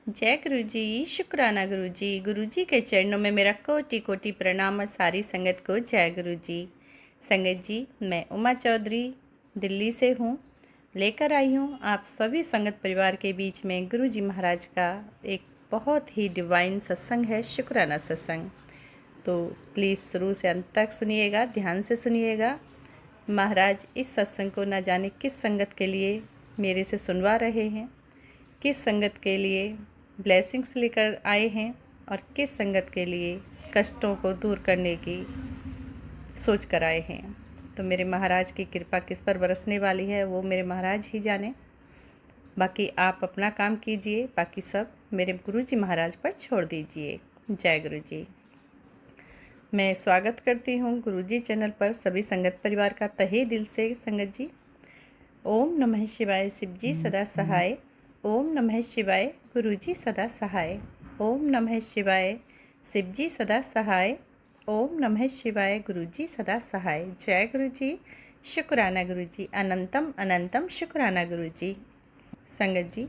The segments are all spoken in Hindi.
जय गुरु जी। शुक्राना गुरु जी। गुरु जी के चरणों में मेरा कोटि कोटि प्रणाम और सारी संगत को जय गुरु जी। संगत जी, मैं उमा चौधरी दिल्ली से हूँ। लेकर आई हूँ आप सभी संगत परिवार के बीच में गुरु जी महाराज का एक बहुत ही डिवाइन सत्संग है, शुक्राना सत्संग। तो प्लीज़ शुरू से अंत तक सुनिएगा, ध्यान से सुनिएगा। महाराज इस सत्संग को न जाने किस संगत के लिए मेरे से सुनवा रहे हैं, किस संगत के लिए ब्लेसिंग्स लेकर आए हैं और किस संगत के लिए कष्टों को दूर करने की सोच कर आए हैं। तो मेरे महाराज की कृपा किस पर बरसने वाली है वो मेरे महाराज ही जाने। बाकी आप अपना काम कीजिए, बाकी सब मेरे गुरु जी महाराज पर छोड़ दीजिए। जय गुरु जी। मैं स्वागत करती हूँ गुरु जी चैनल पर सभी संगत परिवार का तहे दिल से। संगत जी, ओम नमः शिवाय। शिव जी सदा सहाय। ओम नमः शिवाय। गुरु जी सदा सहाय। ओम नमः शिवाय। शिव जी सदा सहाय। ओम नमः शिवाय। गुरु जी सदा सहाय। जय गुरु जी। शुक्राना गुरु जी। अनंतम अनंतम शुक्राना गुरु जी। संगत जी,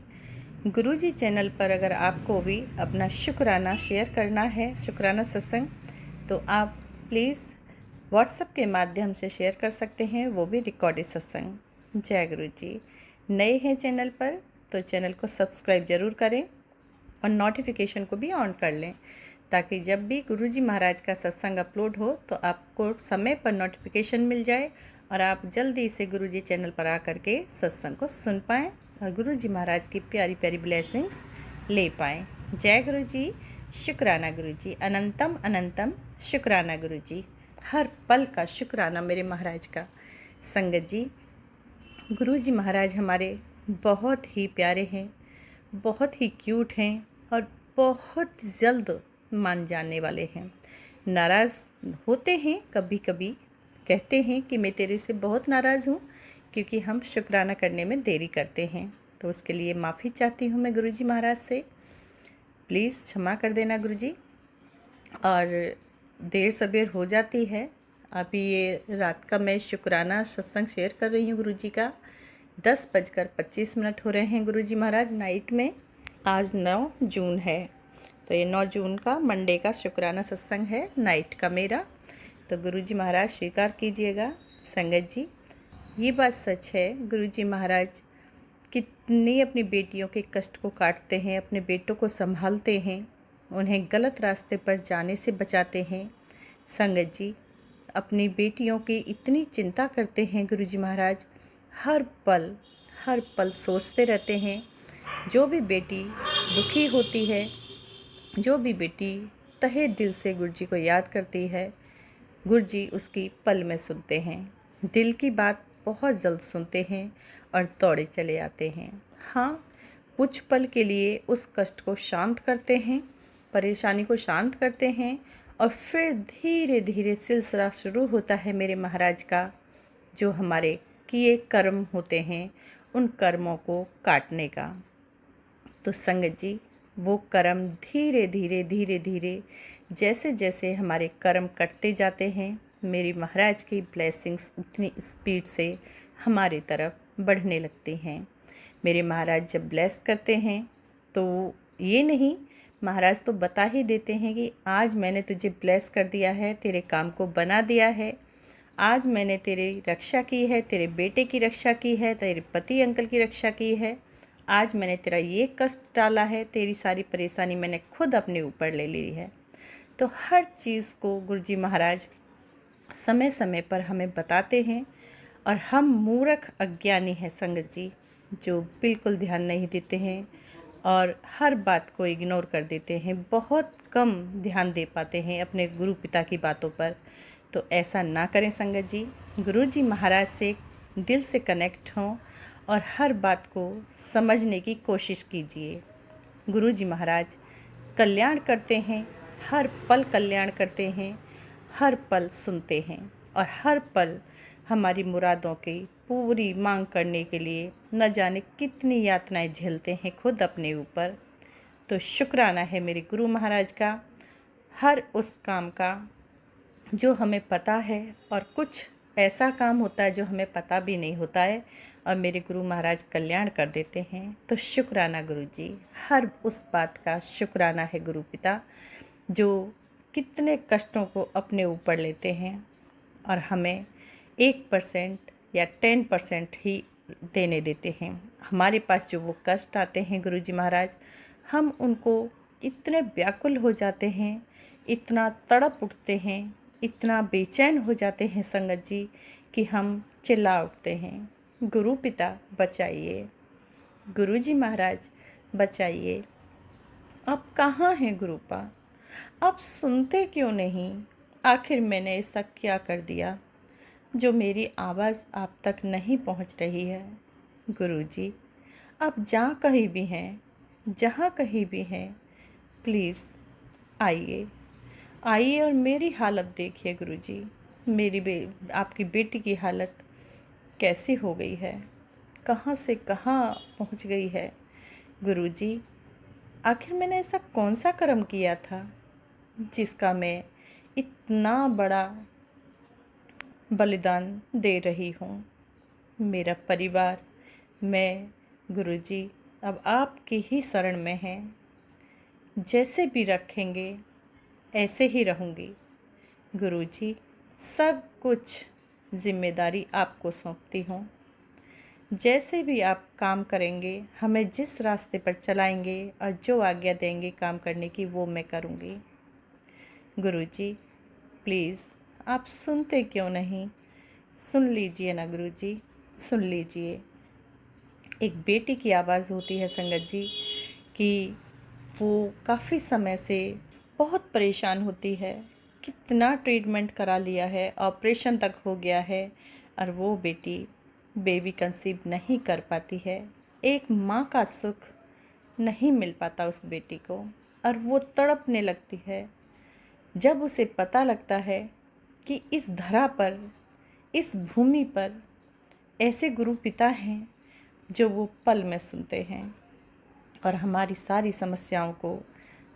गुरु जी चैनल पर अगर आपको भी अपना शुक्राना शेयर करना है, शुक्राना सत्संग, तो आप प्लीज़ व्हाट्सएप के माध्यम से शेयर कर सकते हैं, वो भी रिकॉर्डेड सत्संग। जय गुरु जी। नए हैं चैनल पर तो चैनल को सब्सक्राइब ज़रूर करें और नोटिफिकेशन को भी ऑन कर लें, ताकि जब भी गुरु जी महाराज का सत्संग अपलोड हो तो आपको समय पर नोटिफिकेशन मिल जाए और आप जल्दी से गुरु जी चैनल पर आकर के सत्संग को सुन पाएँ और गुरु जी महाराज की प्यारी प्यारी ब्लेसिंग्स ले पाएँ। जय गुरु जी। शुक्राना गुरु जी। अनंतम अनंतम शुक्राना गुरु जी। हर पल का शुक्राना मेरे महाराज का। संगत जी, गुरु जी महाराज हमारे बहुत ही प्यारे हैं, बहुत ही क्यूट हैं और बहुत जल्द मान जाने वाले हैं। नाराज़ होते हैं कभी कभी, कहते हैं कि मैं तेरे से बहुत नाराज़ हूँ क्योंकि हम शुक्राना करने में देरी करते हैं। तो उसके लिए माफ़ी चाहती हूँ मैं गुरु जी महाराज से। प्लीज़ क्षमा कर देना गुरु जी। और देर सबेर हो जाती है। अभी ये रात का मैं शुक्राना सत्संग शेयर कर रही हूँ गुरु जी का। 10:25 हो रहे हैं गुरु जी महाराज नाइट में। आज 9 जून है, तो ये 9 जून का मंडे का शुक्राना सत्संग है नाइट का मेरा। तो गुरु जी महाराज स्वीकार कीजिएगा। संगत जी, ये बात सच है, गुरु जी महाराज कितनी अपनी बेटियों के कष्ट को काटते हैं, अपने बेटों को संभालते हैं, उन्हें गलत रास्ते पर जाने से बचाते हैं। संगत जी, अपनी बेटियों की इतनी चिंता करते हैं गुरु जी महाराज, हर पल सोचते रहते हैं। जो भी बेटी दुखी होती है, जो भी बेटी तहे दिल से गुरु जी को याद करती है, गुरु जी उसकी पल में सुनते हैं, दिल की बात बहुत जल्द सुनते हैं और दौड़े चले आते हैं। हाँ, कुछ पल के लिए उस कष्ट को शांत करते हैं, परेशानी को शांत करते हैं और फिर धीरे धीरे सिलसिला शुरू होता है मेरे महाराज का, जो हमारे किए कर्म होते हैं उन कर्मों को काटने का। तो संगत जी, वो कर्म धीरे धीरे जैसे जैसे हमारे कर्म कटते जाते हैं, मेरी महाराज की ब्लेसिंग्स उतनी स्पीड से हमारी तरफ बढ़ने लगती हैं। मेरे महाराज जब ब्लेस करते हैं तो ये नहीं, महाराज तो बता ही देते हैं कि आज मैंने तुझे ब्लेस कर दिया है, तेरे काम को बना दिया है, आज मैंने तेरी रक्षा की है, तेरे बेटे की रक्षा की है, तेरे पति अंकल की रक्षा की है, आज मैंने तेरा ये कष्ट टाला है, तेरी सारी परेशानी मैंने खुद अपने ऊपर ले ली है। तो हर चीज़ को गुरु जी महाराज समय समय पर हमें बताते हैं और हम मूर्ख अज्ञानी हैं संगत जी, जो बिल्कुल ध्यान नहीं देते हैं और हर बात को इग्नोर कर देते हैं, बहुत कम ध्यान दे पाते हैं अपने गुरु पिता की बातों पर। तो ऐसा ना करें संगत जी, गुरु जी महाराज से दिल से कनेक्ट हों और हर बात को समझने की कोशिश कीजिए। गुरु जी महाराज कल्याण करते हैं, हर पल कल्याण करते हैं, हर पल सुनते हैं और हर पल हमारी मुरादों की पूरी मांग करने के लिए न जाने कितनी यातनाएं झेलते हैं खुद अपने ऊपर। तो शुक्राना है मेरे गुरु महाराज का हर उस काम का जो हमें पता है, और कुछ ऐसा काम होता है जो हमें पता भी नहीं होता है, और मेरे गुरु महाराज कल्याण कर देते हैं, तो शुक्राना गुरु जी, हर उस बात का शुक्राना है गुरु पिता जो कितने कष्टों को अपने ऊपर लेते हैं और हमें 1% या 10% ही देने देते हैं। हमारे पास जो वो कष्ट आते हैं गुरु जी महाराज, हम उनको इतने व्याकुल हो जाते हैं, इतना तड़प उठते हैं, इतना बेचैन हो जाते हैं संगत जी कि हम चिल्ला उठते हैं, गुरु पिता बचाइए, गुरु जी महाराज बचाइए। आप कहाँ हैं गुरुपा? आप सुनते क्यों नहीं? आखिर मैंने ऐसा क्या कर दिया जो मेरी आवाज़ आप तक नहीं पहुंच रही है? गुरुजी, आप जहाँ कहीं भी हैं, जहाँ कहीं भी हैं, प्लीज़ आइए, आइए और मेरी हालत देखिए गुरुजी। आपकी बेटी की हालत कैसी हो गई है, कहाँ से कहाँ पहुंच गई है गुरुजी। आखिर मैंने ऐसा कौन सा कर्म किया था जिसका मैं इतना बड़ा बलिदान दे रही हूँ? मेरा परिवार, मैं गुरुजी अब आपकी ही शरण में हैं। जैसे भी रखेंगे ऐसे ही रहूँगी गुरुजी। सब कुछ जिम्मेदारी आपको सौंपती हूँ। जैसे भी आप काम करेंगे, हमें जिस रास्ते पर चलाएंगे और जो आज्ञा देंगे काम करने की, वो मैं करूँगी गुरुजी। प्लीज़ आप सुनते क्यों नहीं? सुन लीजिए ना गुरुजी, सुन लीजिए। एक बेटी की आवाज़ होती है संगत जी कि वो काफ़ी समय से बहुत परेशान होती है, कितना ट्रीटमेंट करा लिया है, ऑपरेशन तक हो गया है और वो बेटी बेबी कंसीव नहीं कर पाती है। एक माँ का सुख नहीं मिल पाता उस बेटी को और वो तड़पने लगती है जब उसे पता लगता है कि इस धरा पर, इस भूमि पर ऐसे गुरु पिता हैं जो वो पल में सुनते हैं और हमारी सारी समस्याओं को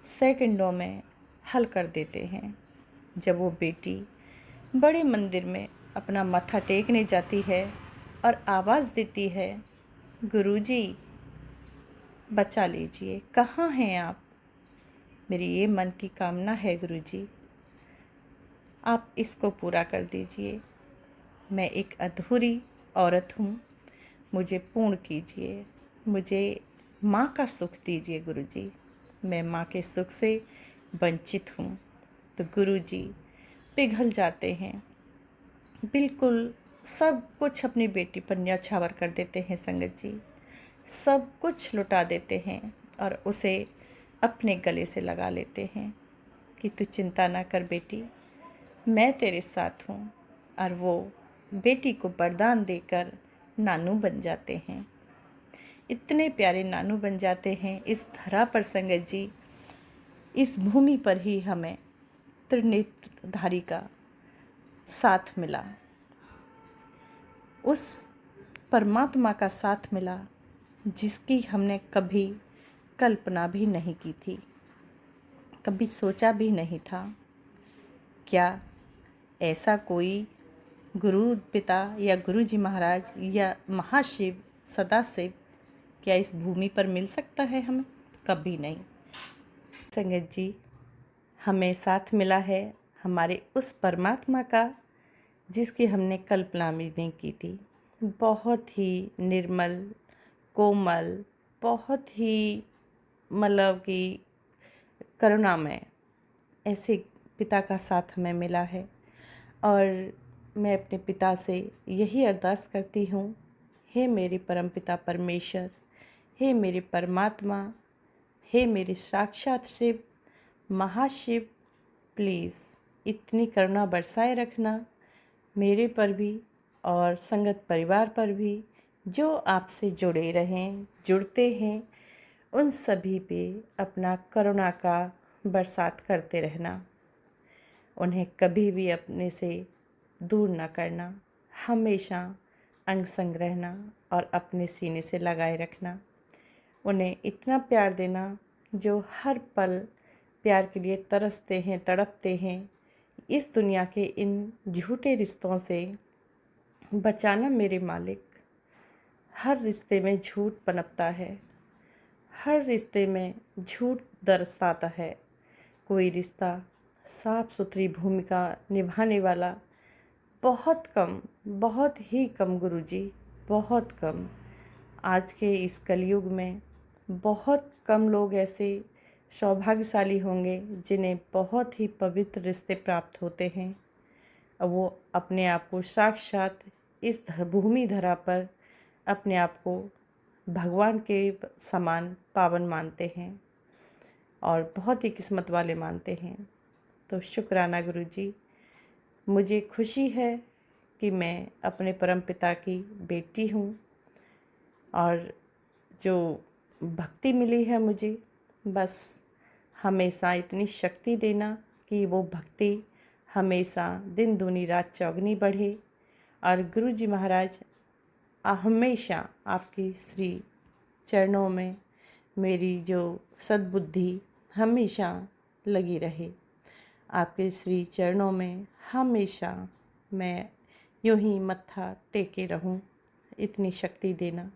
सेकंडों में हल कर देते हैं। जब वो बेटी बड़े मंदिर में अपना माथा टेकने जाती है और आवाज़ देती है, गुरुजी बचा लीजिए, कहाँ हैं आप? मेरी ये मन की कामना है गुरुजी, आप इसको पूरा कर दीजिए। मैं एक अधूरी औरत हूँ, मुझे पूर्ण कीजिए, मुझे माँ का सुख दीजिए गुरुजी। मैं माँ के सुख से वंचित हूँ। तो गुरुजी पिघल जाते हैं, बिल्कुल सब कुछ अपनी बेटी पर न्यौछावर कर देते हैं संगत जी, सब कुछ लुटा देते हैं और उसे अपने गले से लगा लेते हैं कि तू चिंता ना कर बेटी, मैं तेरे साथ हूँ। और वो बेटी को वरदान देकर नानू बन जाते हैं। इतने प्यारे नानू बन जाते हैं इस धरा पर संगत जी। इस भूमि पर ही हमें त्रिनेत्रधारी का साथ मिला, उस परमात्मा का साथ मिला जिसकी हमने कभी कल्पना भी नहीं की थी, कभी सोचा भी नहीं था। क्या ऐसा कोई गुरु पिता या गुरु जी महाराज या महाशिव सदाशिव क्या इस भूमि पर मिल सकता है हमें? कभी नहीं। संगत जी, हमें साथ मिला है हमारे उस परमात्मा का जिसकी हमने कल्पना भी नहीं की थी। बहुत ही निर्मल, कोमल, बहुत ही मतलब कि करुणामय ऐसे पिता का साथ हमें मिला है। और मैं अपने पिता से यही अरदास करती हूँ, हे मेरे परमपिता परमेश्वर, हे मेरे परमात्मा, हे मेरे साक्षात शिव, महाशिव, प्लीज़ इतनी करुणा बरसाए रखना मेरे पर भी और संगत परिवार पर भी, जो आपसे जुड़े रहें, जुड़ते हैं, उन सभी पे अपना करुणा का बरसात करते रहना। उन्हें कभी भी अपने से दूर न करना, हमेशा अंग संग रहना और अपने सीने से लगाए रखना। उन्हें इतना प्यार देना जो हर पल प्यार के लिए तरसते हैं, तड़पते हैं। इस दुनिया के इन झूठे रिश्तों से बचाना मेरे मालिक, हर रिश्ते में झूठ पनपता है, हर रिश्ते में झूठ दर्शाता है। कोई रिश्ता साफ सुथरी भूमिका निभाने वाला बहुत कम, बहुत ही कम गुरुजी, बहुत कम। आज के इस कलयुग में बहुत कम लोग ऐसे सौभाग्यशाली होंगे जिन्हें बहुत ही पवित्र रिश्ते प्राप्त होते हैं। वो अपने आप को साक्षात इस भूमि धरा पर अपने आप को भगवान के समान पावन मानते हैं और बहुत ही किस्मत वाले मानते हैं। तो शुक्राना गुरुजी, मुझे खुशी है कि मैं अपने परमपिता की बेटी हूँ और जो भक्ति मिली है मुझे, बस हमेशा इतनी शक्ति देना कि वो भक्ति हमेशा दिन दूनी रात चौगनी बढ़े। और गुरुजी महाराज हमेशा आपकी श्री चरणों में मेरी जो सद्बुद्धि हमेशा लगी रहे। आपके श्री चरणों में हमेशा मैं यूं ही मत्था टेके रहूं, इतनी शक्ति देना।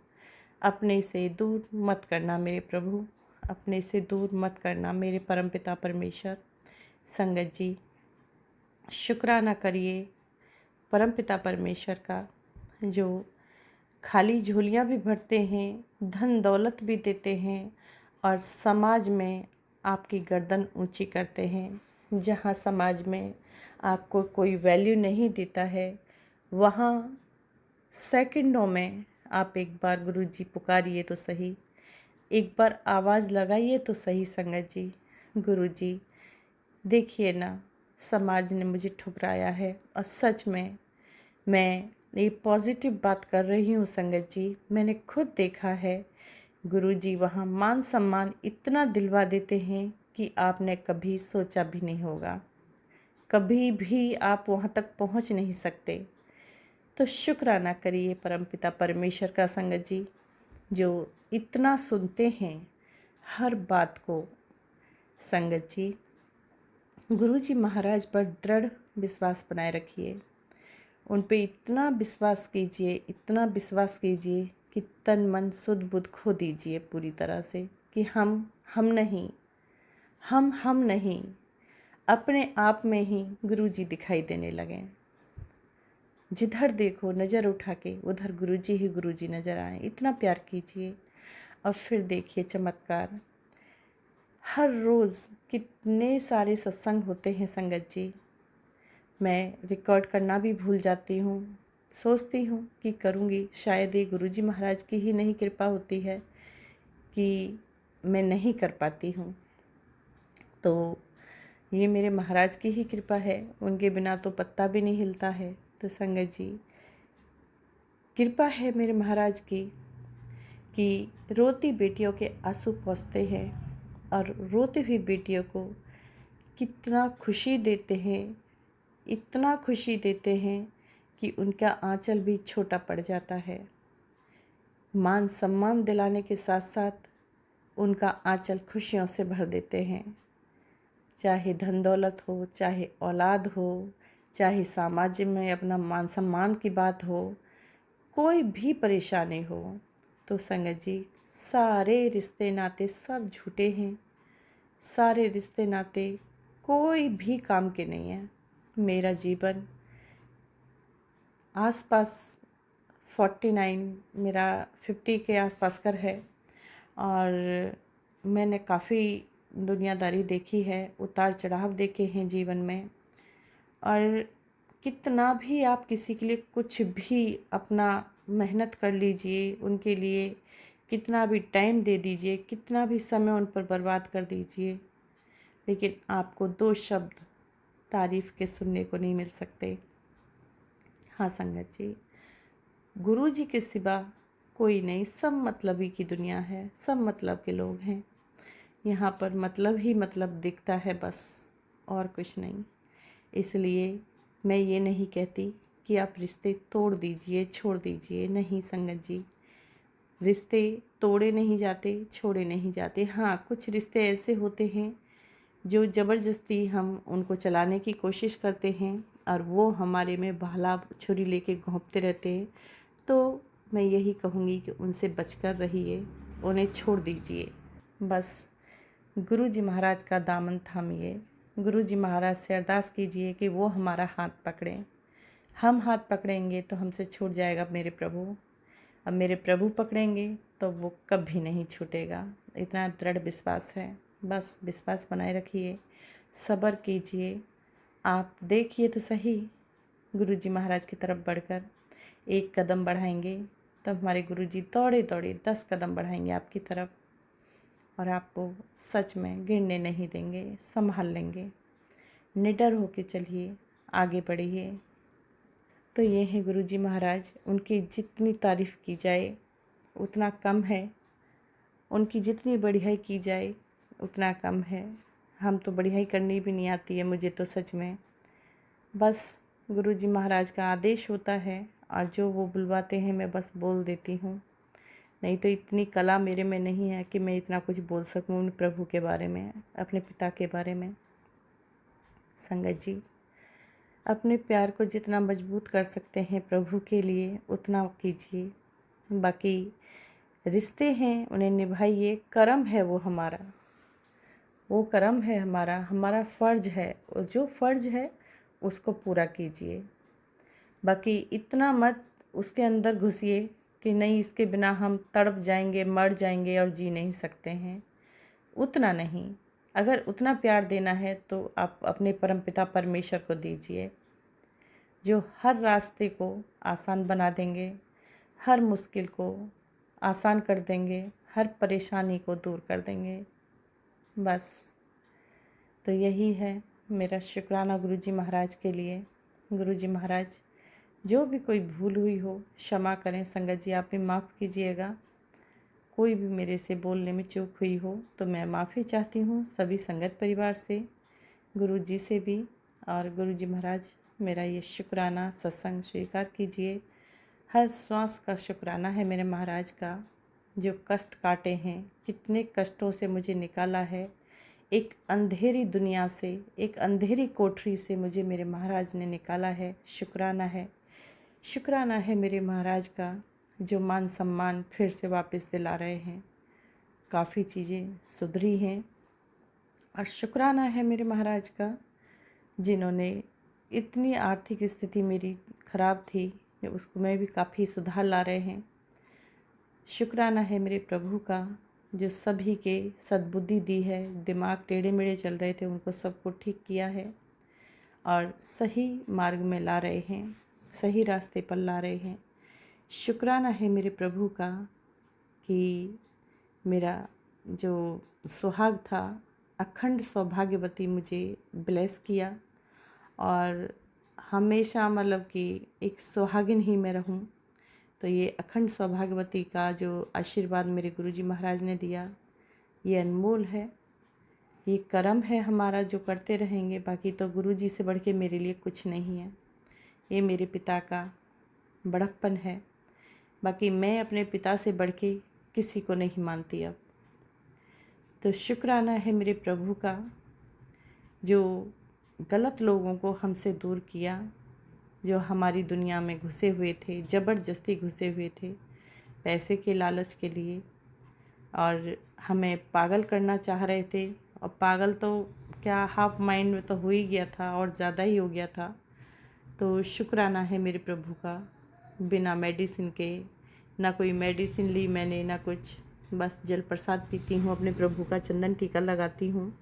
अपने से दूर मत करना मेरे प्रभु, अपने से दूर मत करना मेरे परमपिता परमेश्वर। संगत जी, शुक्राना करिए परमपिता परमेश्वर का, जो खाली झोलियाँ भी भरते हैं, धन दौलत भी देते हैं और समाज में आपकी गर्दन ऊंची करते हैं। जहाँ समाज में आपको कोई वैल्यू नहीं देता है, वहाँ सेकंडों में आप एक बार गुरुजी पुकारिए तो सही, एक बार आवाज़ लगाइए तो सही। संगत जी, गुरुजी देखिए ना, समाज ने मुझे ठुकराया है और सच में मैं ये पॉजिटिव बात कर रही हूँ। संगत जी, मैंने खुद देखा है गुरुजी वहाँ मान सम्मान इतना दिलवा देते हैं कि आपने कभी सोचा भी नहीं होगा, कभी भी आप वहाँ तक पहुँच नहीं सकते। तो शुक्राना करिए परमपिता परमेश्वर का संगत जी, जो इतना सुनते हैं हर बात को। संगत जी, गुरुजी महाराज पर दृढ़ विश्वास बनाए रखिए, उन पे इतना विश्वास कीजिए, इतना विश्वास कीजिए कि तन मन सुध बुध खो दीजिए पूरी तरह से कि हम नहीं, हम नहीं, अपने आप में ही गुरुजी दिखाई देने लगें। जिधर देखो नज़र उठा के उधर गुरुजी ही गुरुजी नज़र आए, इतना प्यार कीजिए और फिर देखिए चमत्कार। हर रोज़ कितने सारे सत्संग होते हैं संगत जी, मैं रिकॉर्ड करना भी भूल जाती हूँ। सोचती हूँ कि करूँगी, शायद ये गुरुजी महाराज की ही नहीं कृपा होती है कि मैं नहीं कर पाती हूँ, तो ये मेरे महाराज की ही कृपा है, उनके बिना तो पत्ता भी नहीं हिलता है। तो संगत जी, कृपा है मेरे महाराज की कि रोती बेटियों के आंसू पोंछते हैं और रोती हुई बेटियों को कितना खुशी देते हैं, इतना खुशी देते हैं कि उनका आंचल भी छोटा पड़ जाता है। मान सम्मान दिलाने के साथ साथ उनका आंचल खुशियों से भर देते हैं। चाहे धन दौलत हो, चाहे औलाद हो, चाहे समाज में अपना मान सम्मान की बात हो, कोई भी परेशानी हो, तो संगत जी सारे रिश्ते नाते सब झूठे हैं, सारे रिश्ते नाते कोई भी काम के नहीं है। मेरा जीवन आसपास 49, मेरा 50 के आसपास कर है और मैंने काफ़ी दुनियादारी देखी है, उतार चढ़ाव देखे हैं जीवन में। और कितना भी आप किसी के लिए कुछ भी अपना मेहनत कर लीजिए, उनके लिए कितना भी टाइम दे दीजिए, कितना भी समय उन पर बर्बाद कर दीजिए, लेकिन आपको 2 शब्द तारीफ़ के सुनने को नहीं मिल सकते। हाँ संगत जी, गुरु जी के सिवा कोई नहीं, सब मतलबी की दुनिया है, सब मतलब के लोग हैं। यहाँ पर मतलब ही मतलब दिखता है बस, और कुछ नहीं। इसलिए मैं ये नहीं कहती कि आप रिश्ते तोड़ दीजिए, छोड़ दीजिए, नहीं संगत जी, रिश्ते तोड़े नहीं जाते, छोड़े नहीं जाते। हाँ, कुछ रिश्ते ऐसे होते हैं जो ज़बरदस्ती हम उनको चलाने की कोशिश करते हैं और वो हमारे में भाला छुरी लेके घोंपते रहते हैं, तो मैं यही कहूँगी कि उनसे बचकर रहिए, उन्हें छोड़ दीजिए। बस गुरु जी महाराज का दामन थामिए। गुरु जी महाराज से अरदास कीजिए कि वो हमारा हाथ पकड़ें। हम हाथ पकड़ेंगे तो हमसे छूट जाएगा मेरे प्रभु। अब मेरे प्रभु पकड़ेंगे तो वो कभी नहीं छूटेगा। इतना दृढ़ विश्वास है। बस विश्वास बनाए रखिए, सब्र कीजिए। आप देखिए तो सही, गुरु जी महाराज की तरफ बढ़कर एक कदम बढ़ाएंगे तब हमारे गुरु जी दौड़े दौड़े 10 कदम बढ़ाएंगे आपकी तरफ, और आपको सच में गिरने नहीं देंगे, संभाल लेंगे। निडर होके चलिए, आगे बढ़िए। तो ये हैं गुरु जी महाराज। उनकी जितनी तारीफ़ की जाए उतना कम है, उनकी जितनी बढ़ियाई की जाए उतना कम है। हम तो बढ़ियाई करनी भी नहीं आती है मुझे तो सच में। बस गुरु जी महाराज का आदेश होता है और जो वो बुलवाते हैं मैं बस बोल देती हूँ। नहीं तो इतनी कला मेरे में नहीं है कि मैं इतना कुछ बोल सकूँ उन प्रभु के बारे में, अपने पिता के बारे में। संगत जी, अपने प्यार को जितना मजबूत कर सकते हैं प्रभु के लिए उतना कीजिए। बाकी रिश्ते हैं उन्हें निभाइए, कर्म है वो हमारा, वो कर्म है हमारा, हमारा फ़र्ज़ है, और जो फ़र्ज़ है उसको पूरा कीजिए। बाकी इतना मत उसके अंदर घुसिए कि नहीं इसके बिना हम तड़प जाएंगे, मर जाएंगे और जी नहीं सकते हैं। उतना नहीं। अगर उतना प्यार देना है तो आप अपने परमपिता परमेश्वर को दीजिए, जो हर रास्ते को आसान बना देंगे, हर मुश्किल को आसान कर देंगे, हर परेशानी को दूर कर देंगे। बस तो यही है मेरा शुक्राना गुरु जी महाराज के लिए। गुरु जी महाराज, जो भी कोई भूल हुई हो क्षमा करें। संगत जी, आप भी माफ़ कीजिएगा। कोई भी मेरे से बोलने में चूक हुई हो तो मैं माफ़ी चाहती हूँ सभी संगत परिवार से, गुरु जी से भी। और गुरु जी महाराज, मेरा ये शुक्राना सत्संग स्वीकार कीजिए। हर श्वास का शुक्राना है मेरे महाराज का, जो कष्ट काटे हैं, कितने कष्टों से मुझे निकाला है। एक अंधेरी दुनिया से, एक अंधेरी कोठरी से मुझे मेरे महाराज ने निकाला है। शुक्राना है, शुक्राना है मेरे महाराज का, जो मान सम्मान फिर से वापस दिला रहे हैं। काफ़ी चीज़ें सुधरी हैं। और शुक्राना है मेरे महाराज का, जिन्होंने इतनी आर्थिक स्थिति मेरी ख़राब थी, उसको मैं भी काफ़ी सुधार ला रहे हैं। शुक्राना है मेरे प्रभु का, जो सभी के सद्बुद्धि दी है। दिमाग टेढ़े मेढ़े चल रहे थे उनको सबको ठीक किया है और सही मार्ग में ला रहे हैं, सही रास्ते पर ला रहे हैं। शुक्राना है मेरे प्रभु का कि मेरा जो सुहाग था, अखंड सौभाग्यवती मुझे ब्लेस किया, और हमेशा मतलब कि एक सुहागिन ही मैं रहूं। तो ये अखंड सौभाग्यवती का जो आशीर्वाद मेरे गुरुजी महाराज ने दिया, ये अनमोल है। ये कर्म है हमारा जो करते रहेंगे। बाकी तो गुरुजी से बढ़ के मेरे लिए कुछ नहीं है। ये मेरे पिता का बड़प्पन है। बाकी मैं अपने पिता से बढ़ के किसी को नहीं मानती अब। तो शुक्राना है मेरे प्रभु का, जो गलत लोगों को हमसे दूर किया, जो हमारी दुनिया में घुसे हुए थे, ज़बरदस्ती घुसे हुए थे पैसे के लालच के लिए, और हमें पागल करना चाह रहे थे। और पागल तो क्या, हाफ माइंड में तो हो ही गया था और ज़्यादा ही हो गया था। तो शुक्राना है मेरे प्रभु का, बिना मेडिसिन के, ना कोई मेडिसिन ली मैंने ना कुछ, बस जल प्रसाद पीती हूँ, अपने प्रभु का चंदन टीका लगाती हूँ,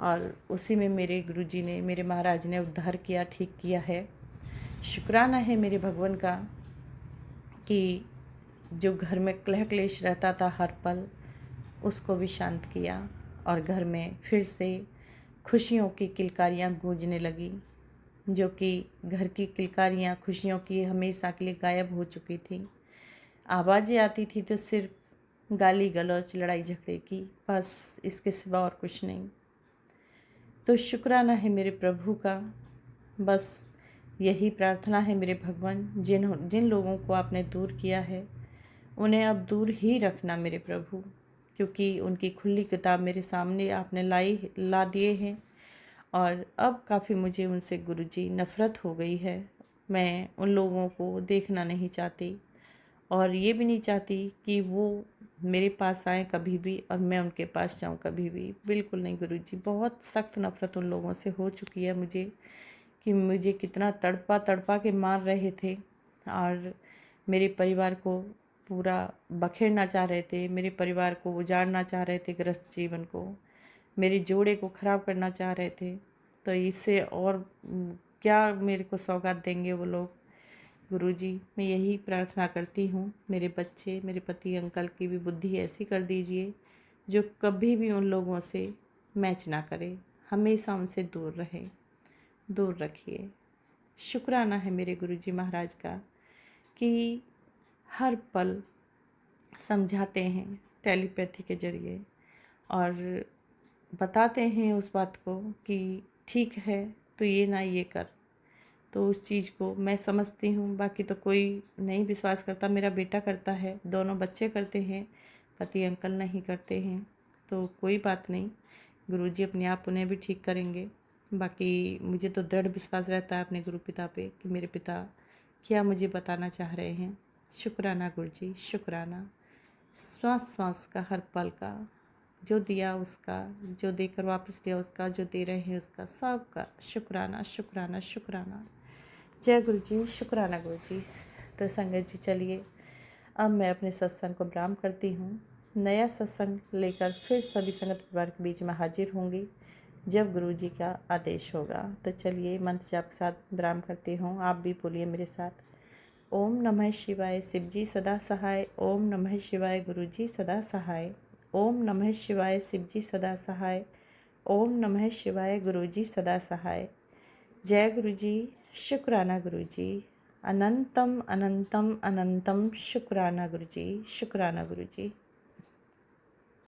और उसी में मेरे गुरुजी ने, मेरे महाराज ने उद्धार किया, ठीक किया है। शुक्राना है मेरे भगवान का कि जो घर में कलह क्लेश रहता था हर पल, उसको भी शांत किया, और घर में फिर से खुशियों की किलकारियाँ गूंजने लगी, जो कि घर की किलकारियाँ खुशियों की हमेशा के लिए गायब हो चुकी थी। आवाज़ें आती थी तो सिर्फ गाली गलौज, लड़ाई झगड़े की, बस इसके सिवा और कुछ नहीं। तो शुक्राना है मेरे प्रभु का। बस यही प्रार्थना है मेरे भगवान, जिन लोगों को आपने दूर किया है उन्हें अब दूर ही रखना मेरे प्रभु, क्योंकि उनकी खुली किताब मेरे सामने आपने ला दिए हैं, और अब काफ़ी मुझे उनसे गुरुजी नफ़रत हो गई है। मैं उन लोगों को देखना नहीं चाहती, और ये भी नहीं चाहती कि वो मेरे पास आए कभी भी और मैं उनके पास जाऊं कभी भी, बिल्कुल नहीं गुरुजी। बहुत सख्त नफ़रत उन लोगों से हो चुकी है मुझे, कि मुझे कितना तड़पा तड़पा के मार रहे थे और मेरे परिवार को पूरा बखेरना चाह रहे थे, मेरे परिवार को उजाड़ना चाह रहे थे, गृहस्थ जीवन को, मेरे जोड़े को ख़राब करना चाह रहे थे। तो इससे और क्या मेरे को सौगात देंगे वो लोग। गुरुजी, मैं यही प्रार्थना करती हूँ, मेरे बच्चे, मेरे पति अंकल की भी बुद्धि ऐसी कर दीजिए जो कभी भी उन लोगों से मैच ना करे, हमेशा उनसे दूर रहे, दूर रखिए। शुक्राना है मेरे गुरुजी महाराज का कि हर पल समझाते हैं टेलीपैथी के ज़रिए और बताते हैं उस बात को कि ठीक है तो ये ना ये कर। तो उस चीज़ को मैं समझती हूँ, बाकी तो कोई नहीं विश्वास करता। मेरा बेटा करता है, दोनों बच्चे करते हैं, पति अंकल नहीं करते हैं। तो कोई बात नहीं, गुरुजी अपने आप उन्हें भी ठीक करेंगे। बाकी मुझे तो दृढ़ विश्वास रहता है अपने गुरु पिता पे कि मेरे पिता क्या मुझे बताना चाह रहे हैं। शुक्राना गुरुजी, शुक्राना। श्वास श्वास का, हर पल का, जो दिया उसका, जो देकर वापस दिया उसका, जो दे रहे हैं उसका, सबका शुक्राना शुक्राना शुक्राना। जय गुरु जी, शुक्राना गुरु जी। तो संगत जी चलिए अब मैं अपने सत्संग को विराम करती हूँ। नया सत्संग लेकर फिर सभी संगत परिवार के बीच में हाजिर होंगी जब गुरु जी का आदेश होगा। तो चलिए मंत्र जाप के साथ विराम करती हूँ, आप भी बोलिए मेरे साथ। ओम नमः शिवाय, शिव जी सदा सहाय। ओम नमः शिवाय, गुरु जी सदा सहाय। ओम नमः शिवाय, शिव जी सदा सहाय। ओम नमः शिवाय, गुरु जी सदा सहाय। जय गुरु जी, शुक्राना गुरु जी। अनंतम अनंतम अनंतम शुक्राना गुरु जी, शुक्राना गुरु जी।